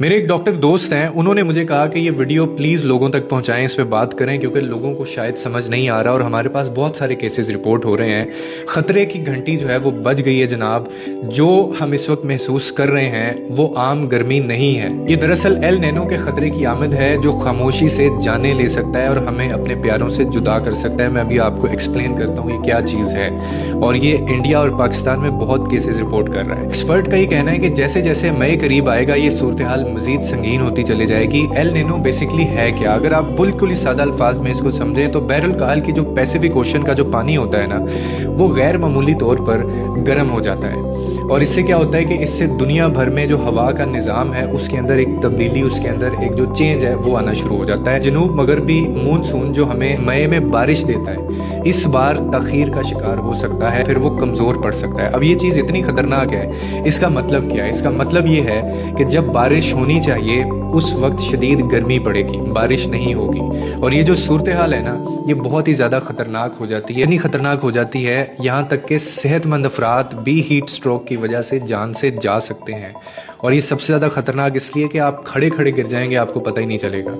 मेरे एक डॉक्टर दोस्त हैं, उन्होंने मुझे कहा कि ये वीडियो प्लीज़ लोगों तक पहुंचाएं, इस पे बात करें क्योंकि लोगों को शायद समझ नहीं आ रहा और हमारे पास बहुत सारे केसेस रिपोर्ट हो रहे हैं। ख़तरे की घंटी जो है वो बज गई है जनाब। जो हम इस वक्त महसूस कर रहे हैं वो आम गर्मी नहीं है, ये दरअसल एल नीनो के ख़तरे की आमद है जो खामोशी से जाने ले सकता है और हमें अपने प्यारों से जुदा कर सकता है। मैं अभी आपको एक्सप्लेन करता हूँ ये क्या चीज़ है, और ये इंडिया और पाकिस्तान में बहुत केसेस रिपोर्ट कर रहा है। एक्सपर्ट का ये कहना है कि जैसे जैसे मई करीब आएगा ये सूरत हाल मजीद संगीन होती चली जाएगी। एल नीनो बेसिकली है क्या? अगर आप बिल्कुल ही सादा अल्फाज में इसको समझें तो बहरुल काल की जो पैसिफिक ओशन का जो पानी होता है ना, वो गैर मामूली तौर पर गर्म हो जाता है, और इससे क्या होता है कि इससे दुनिया भर में जो हवा का निज़ाम है उसके अंदर एक तब्दीली, उसके अंदर एक जो चेंज है वो आना शुरू हो जाता है। जनूब मगरबी मानसून जो हमें मई में बारिश देता है, इस बार तखीर का शिकार हो सकता है, फिर वो कमज़ोर पड़ सकता है। अब ये चीज़ इतनी ख़तरनाक है, इसका मतलब क्या है? इसका मतलब ये है कि जब बारिश होनी चाहिए उस वक्त शदीद गर्मी पड़ेगी, बारिश नहीं होगी, और ये जो सूरत हाल है ना ये बहुत ही ज़्यादा ख़तरनाक हो जाती है। इतनी ख़तरनाक हो जाती है यहाँ तक कि सेहतमंद अफराद भी हीट स्ट्रोक की वजह से जान से जा सकते हैं। और ये सबसे ज़्यादा ख़तरनाक इसलिए कि आप खड़े खड़े गिर जाएंगे, आपको पता ही नहीं चलेगा,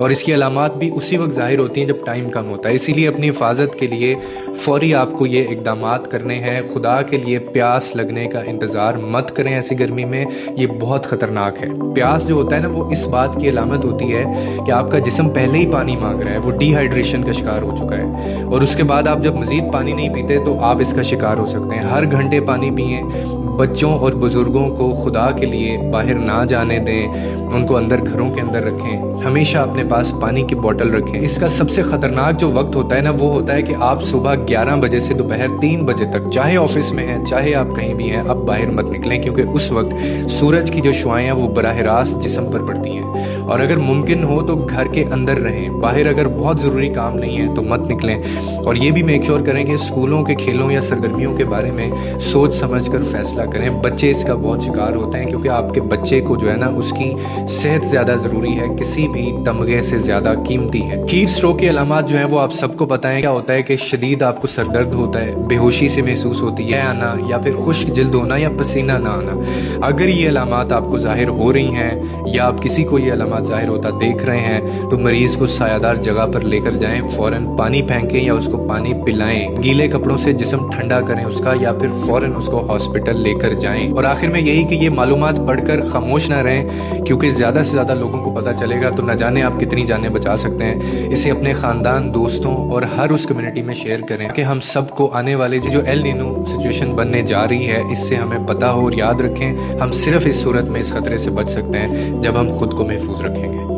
और इसकी अलामात भी उसी वक्त ज़ाहिर होती हैं जब टाइम कम होता है। इसीलिए अपनी हिफाजत के लिए फ़ौरी आपको ये इक़दामात करने हैं। खुदा के लिए प्यास लगने का इंतज़ार मत करें ऐसी गर्मी में, ये बहुत ख़तरनाक है। प्यास जो होता है ना वो इस बात की अलामत होती है कि आपका जिस्म पहले ही पानी मांग रहा है, वो डिहाइड्रेशन का शिकार हो चुका है, और उसके बाद आप जब मज़ीद पानी नहीं पीते तो आप इसका शिकार हो सकते हैं। हर घंटे पानी पिएं। बच्चों और बुज़ुर्गों को खुदा के लिए बाहर ना जाने दें, उनको अंदर घरों के अंदर रखें। हमेशा अपने पास पानी की बोतल रखें। इसका सबसे ख़तरनाक जो वक्त होता है ना वो होता है कि आप सुबह 11 बजे से दोपहर 3 बजे तक, चाहे ऑफिस में हैं चाहे आप कहीं भी हैं, अब बाहर मत निकलें, क्योंकि उस वक्त सूरज की जो शुआएं हैं वो बराह रास्त जिस्म पर पड़ती हैं। और अगर मुमकिन हो तो घर के अंदर रहें, बाहर अगर बहुत ज़रूरी काम नहीं है तो मत निकलें। और ये भी मेक श्योर करें कि स्कूलों के खेलों या सरगर्मियों के बारे में सोच समझ कर फैसला करें। बच्चे इसका बहुत शिकार होते हैं क्योंकि आपके बच्चे को जो है ना उसकी सेहत ज़्यादा ज़रूरी है, किसी भी तमगे से ज़्यादा कीमती है। हीट स्ट्रोक की अलामात जो हैं वो आप सबको पता है। क्या होता है कि शदीद आपको सरदर्द होता है, बेहोशी से महसूस होती है आना, या फिर खुश्क जल्द होना या पसीना ना आना। अगर ये अलामात आपको ज़ाहिर हो रही हैं या आप किसी को ये अलामात ज़ाहिर होता देख रहे हैं तो मरीज़ को सायादार जगह पर लेकर जाएं, फ़ौरन पानी फेंकें या उसको पानी पिलाएं, गीले कपड़ों से जिस्म ठंडा करें उसका, या फिर फ़ौरन उसको हॉस्पिटल लेकर जाएं। और आखिर में यही कि ये मालूमात पढ़कर खामोश ना रहें, क्योंकि ज़्यादा से ज़्यादा लोगों को पता चलेगा तो न जाने आप कितनी जानें बचा सकते हैं। इसे अपने ख़ानदान, दोस्तों और हर उस कम्युनिटी में शेयर करें कि हम सबको आने वाले जो एल नीनो सिचुएशन बनने जा रही है इससे हमें पता हो। और याद रखें, हम सिर्फ इस सूरत में इस खतरे से बच सकते हैं जब हम खुद को महफूज रखेंगे।